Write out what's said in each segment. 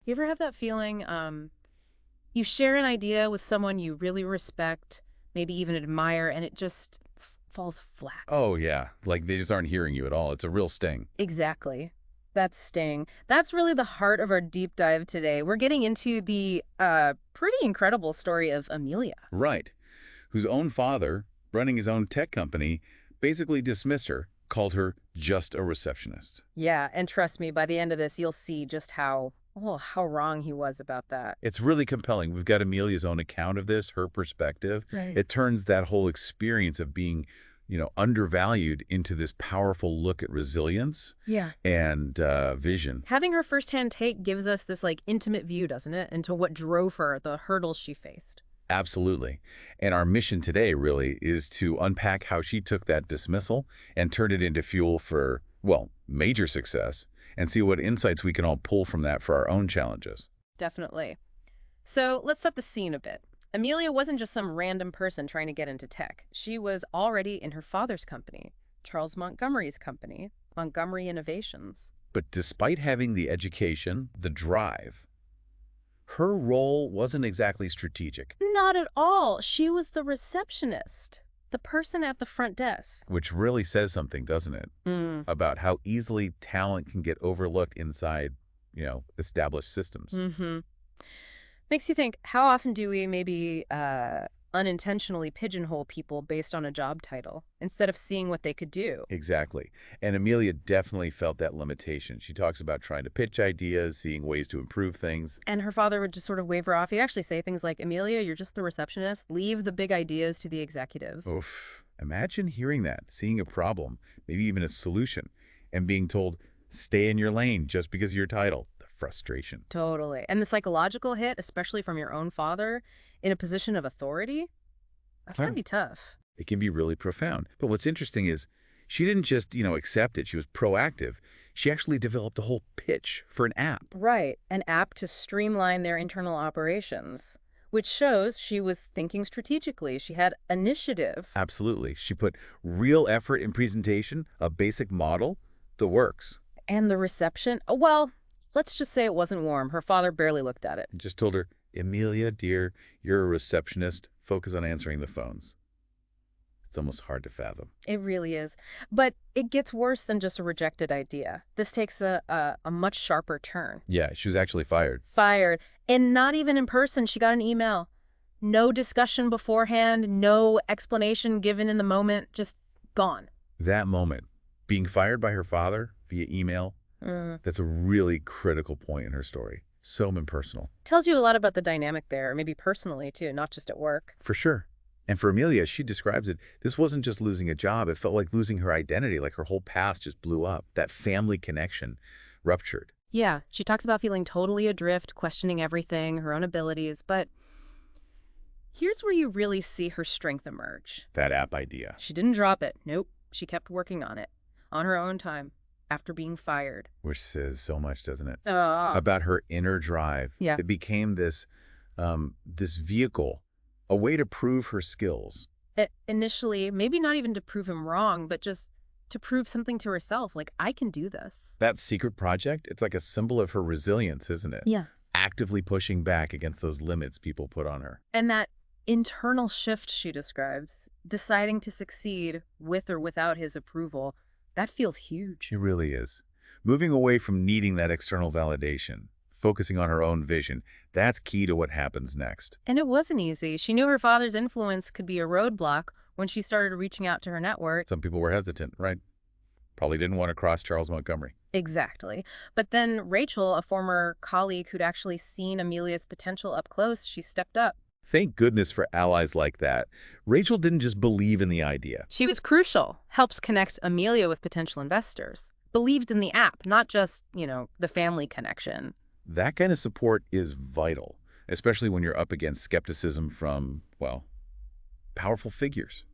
You ever have that feeling, you share an idea with someone you really respect, maybe even admire, and it just falls flat? Oh, yeah. Like they just aren't hearing you at all. It's a real sting. Exactly. That's sting. That's really the heart of our deep dive today. We're getting into the pretty incredible story of Amelia. Right. Whose own father, running his own tech company, basically dismissed her, called her just a receptionist. Yeah, and trust me, by the end of this, you'll see just how wrong he was about that. It's really compelling. We've got Amelia's own account of this, her perspective. Right. It turns that whole experience of being, undervalued into this powerful look at resilience Yeah. and vision. Having her firsthand take gives us this like intimate view, doesn't it, into what drove her, the hurdles she faced. Absolutely. And our mission today really is to unpack how she took that dismissal and turned it into fuel for, well, major success, and see what insights we can all pull from that for our own challenges. Definitely. So let's set the scene a bit. Amelia wasn't just some random person trying to get into tech. She was already in her father's company, Charles Montgomery's company, Montgomery Innovations. But despite having the education, the drive, her role wasn't exactly strategic, Not at all. She was the receptionist, the person at the front desk. which really says something, doesn't it, Mm. about how easily talent can get overlooked inside, established systems. Mm-hmm. Makes you think, how often do we maybe unintentionally pigeonhole people based on a job title instead of seeing what they could do? Exactly. And Amelia definitely felt that limitation. She talks about trying to pitch ideas, seeing ways to improve things. And her father would just sort of wave her off. He'd actually say things like, Amelia, you're just the receptionist. Leave the big ideas to the executives. Oof. Imagine hearing that, seeing a problem, maybe even a solution, and being told, stay in your lane just because of your title. The frustration. Totally. And the psychological hit, especially from your own father in a position of authority, that's got to Huh. be tough. It can be really profound. But what's interesting is she didn't just, accept it. She was proactive. She actually developed a whole pitch for an app. Right. An app to streamline their internal operations, which shows she was thinking strategically. She had initiative. Absolutely. She put real effort in presentation, a basic model, the works. And the reception, well, let's just say it wasn't warm. Her father barely looked at it. Just told her, Amelia, dear, you're a receptionist. Focus on answering the phones. It's almost hard to fathom. It really is. But it gets worse than just a rejected idea. This takes a much sharper turn. Yeah, she was actually fired. Fired. And not even in person. She got an email. No discussion beforehand, no explanation given in the moment, just gone. That moment, being fired by her father via email, Mm. that's a really critical point in her story. So impersonal. Tells you a lot about the dynamic there, maybe personally too, not just at work. For sure. And for Amelia, she describes it, this wasn't just losing a job. It felt like losing her identity, like her whole past just blew up. That family connection ruptured. Yeah, she talks about feeling totally adrift, questioning everything, her own abilities, but here's where you really see her strength emerge. That app idea. She didn't drop it. Nope. She kept working on it on her own time after being fired. Which says so much, doesn't it? Uh, About her inner drive. Yeah. It became this vehicle, a way to prove her skills. Initially, maybe not even to prove him wrong, but just to prove something to herself, like, I can do this. That secret project, it's like a symbol of her resilience, isn't it? Yeah. Actively pushing back against those limits people put on her. And that internal shift she describes, deciding to succeed with or without his approval, that feels huge. She really is. Moving away from needing that external validation, focusing on her own vision, that's key to what happens next. And it wasn't easy. She knew her father's influence could be a roadblock when she started reaching out to her network. Some people were hesitant, right? Probably didn't want to cross Charles Montgomery. Exactly. But then Rachel, a former colleague who'd actually seen Amelia's potential up close, she stepped up. Thank goodness for allies like that. Rachel didn't just believe in the idea. She was crucial, helped connect Amelia with potential investors, believed in the app, not just, the family connection. That kind of support is vital, especially when you're up against skepticism from, well, powerful figures.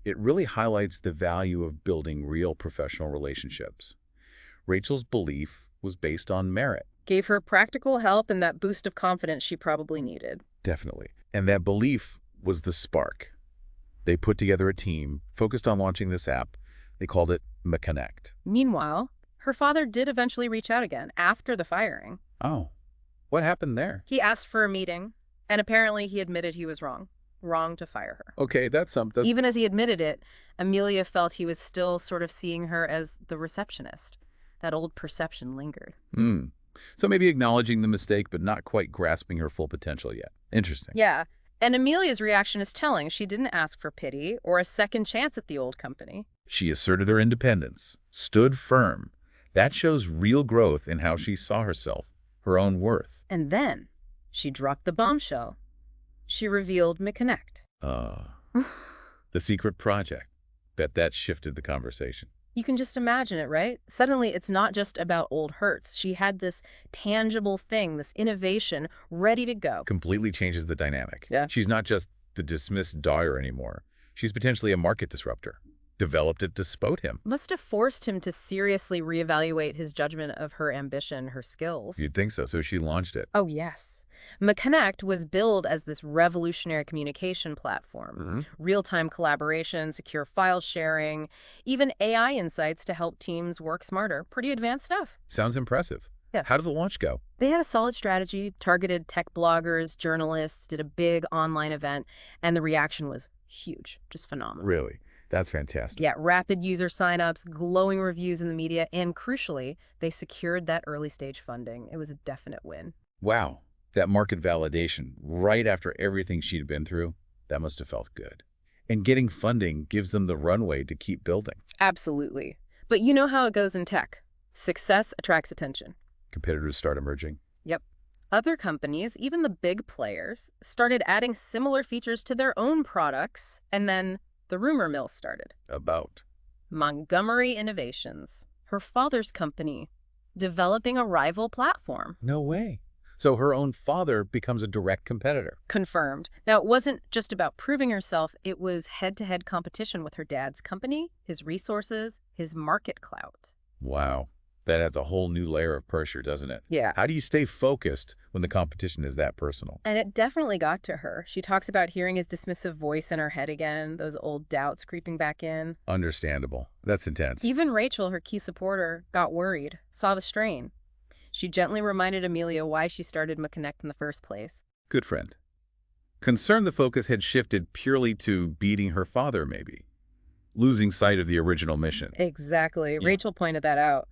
It really highlights the value of building real professional relationships. Rachel's belief was based on merit. Gave her practical help and that boost of confidence she probably needed. Definitely. And that belief was the spark. They put together a team focused on launching this app. They called it McConnect. Meanwhile, her father did eventually reach out again after the firing. Oh, What happened there? He asked for a meeting, and apparently he admitted he was wrong. Wrong to fire her. Okay, that's something. Even as he admitted it, Amelia felt he was still sort of seeing her as the receptionist. That old perception lingered. Hmm. So maybe acknowledging the mistake, but not quite grasping her full potential yet. Interesting. Yeah, and Amelia's reaction is telling. She didn't ask for pity or a second chance at the old company. She asserted her independence, stood firm. That shows real growth in how she saw herself, her own worth. And then she dropped the bombshell. She revealed McConnect. The secret project. Bet that shifted the conversation. You can just imagine it, right? Suddenly, it's not just about old hurts. She had this tangible thing, this innovation, ready to go. Completely changes the dynamic. Yeah. She's not just the dismissed daughter anymore. She's potentially a market disruptor. Developed it to spot him. Must have forced him to seriously reevaluate his judgment of her ambition, her skills. You'd think so, so she launched it. Oh, yes. McConnect was billed as this revolutionary communication platform. Real-time collaboration, secure file sharing, even AI insights to help teams work smarter. Pretty advanced stuff. Sounds impressive. Yeah. How did the launch go? They had a solid strategy, targeted tech bloggers, journalists, did a big online event, and the reaction was huge, just phenomenal. Really? That's fantastic. Yeah, rapid user signups, glowing reviews in the media, and crucially, they secured that early stage funding. It was a definite win. Wow. That market validation right after everything she'd been through, that must have felt good. And getting funding gives them the runway to keep building. Absolutely. But you know how it goes in tech. Success attracts attention. Competitors start emerging. Yep. Other companies, even the big players, started adding similar features to their own products, and then the rumor mill started. About. Montgomery Innovations, her father's company, developing a rival platform. No way. So her own father becomes a direct competitor. Confirmed. Now, it wasn't just about proving herself. It was head-to-head competition with her dad's company, his resources, his market clout. Wow. That adds a whole new layer of pressure, doesn't it? Yeah. How do you stay focused when the competition is that personal? And it definitely got to her. She talks about hearing his dismissive voice in her head again, those old doubts creeping back in. Understandable. That's intense. Even Rachel, her key supporter, got worried, saw the strain. She gently reminded Amelia why she started McConnect in the first place. Good friend. Concerned the focus had shifted purely to beating her father, maybe. Losing sight of the original mission. Exactly. Yeah. Rachel pointed that out.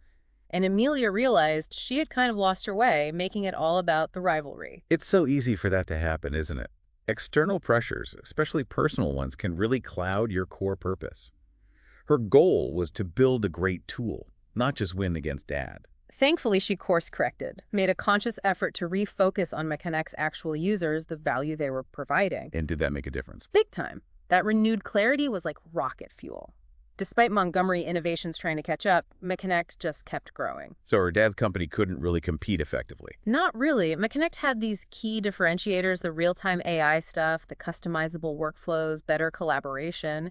And Amelia realized she had kind of lost her way, making it all about the rivalry. It's so easy for that to happen, isn't it? External pressures, especially personal ones, can really cloud your core purpose. Her goal was to build a great tool, not just win against Dad. Thankfully, she course-corrected, made a conscious effort to refocus on McConnect's actual users, the value they were providing. And did that make a difference? Big time. That renewed clarity was like rocket fuel. Despite Montgomery Innovations trying to catch up, McConnect just kept growing. So her dad's company couldn't really compete effectively. Not really. McConnect had these key differentiators, the real-time AI stuff, the customizable workflows, better collaboration.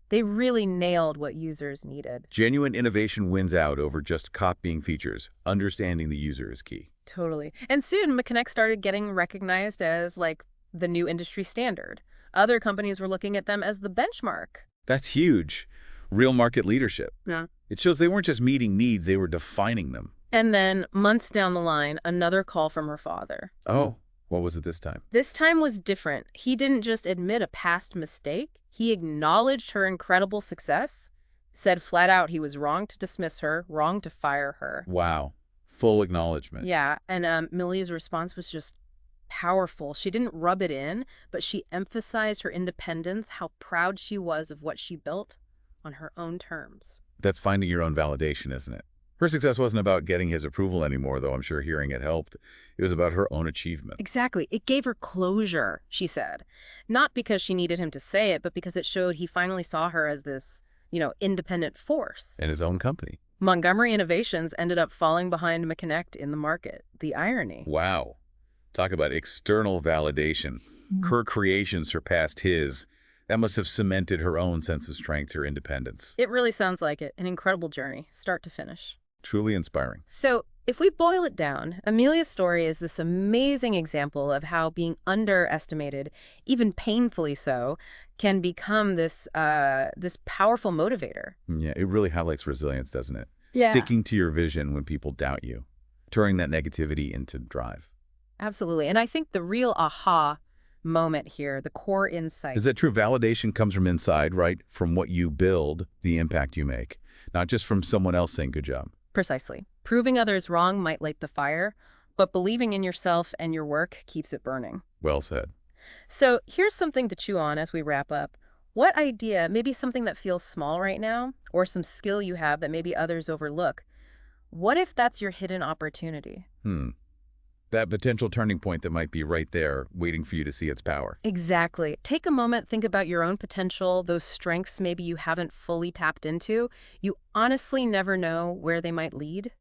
They really nailed what users needed. Genuine innovation wins out over just copying features. Understanding the user is key. Totally. And soon, McConnect started getting recognized as, like, the new industry standard. Other companies were looking at them as the benchmark. That's huge. Real market leadership. Yeah. It shows they weren't just meeting needs, they were defining them. And then, months down the line, another call from her father. Oh, what was it this time? This time was different. He didn't just admit a past mistake. He acknowledged her incredible success, said flat out he was wrong to dismiss her, wrong to fire her. Wow. Full acknowledgement. Yeah, and Millie's response was just powerful. She didn't rub it in, but she emphasized her independence, how proud she was of what she built on her own terms. That's finding your own validation, isn't it? Her success wasn't about getting his approval anymore, though I'm sure hearing it helped. It was about her own achievement. Exactly. It gave her closure, she said. Not because she needed him to say it, but because it showed he finally saw her as this, independent force. And his own company. Montgomery Innovations ended up falling behind McConnect in the market. The irony. Wow. Talk about external validation. Her creation surpassed his. That must have cemented her own sense of strength, her independence. It really sounds like it. An incredible journey, start to finish. Truly inspiring. So, if we boil it down, Amelia's story is this amazing example of how being underestimated, even painfully so, can become this powerful motivator. Yeah, it really highlights resilience, doesn't it? Yeah. Sticking to your vision when people doubt you. Turning that negativity into drive. Absolutely. And I think the real aha moment here, the core insight. Is that true? Validation comes from inside, right? From what you build, the impact you make, not just from someone else saying good job. Precisely. Proving others wrong might light the fire, but believing in yourself and your work keeps it burning. Well said. So here's something to chew on as we wrap up. What idea, maybe something that feels small right now, or some skill you have that maybe others overlook, what if that's your hidden opportunity? Hmm. That potential turning point that might be right there, waiting for you to see its power. Exactly. Take a moment, think about your own potential, those strengths maybe you haven't fully tapped into. You honestly never know where they might lead.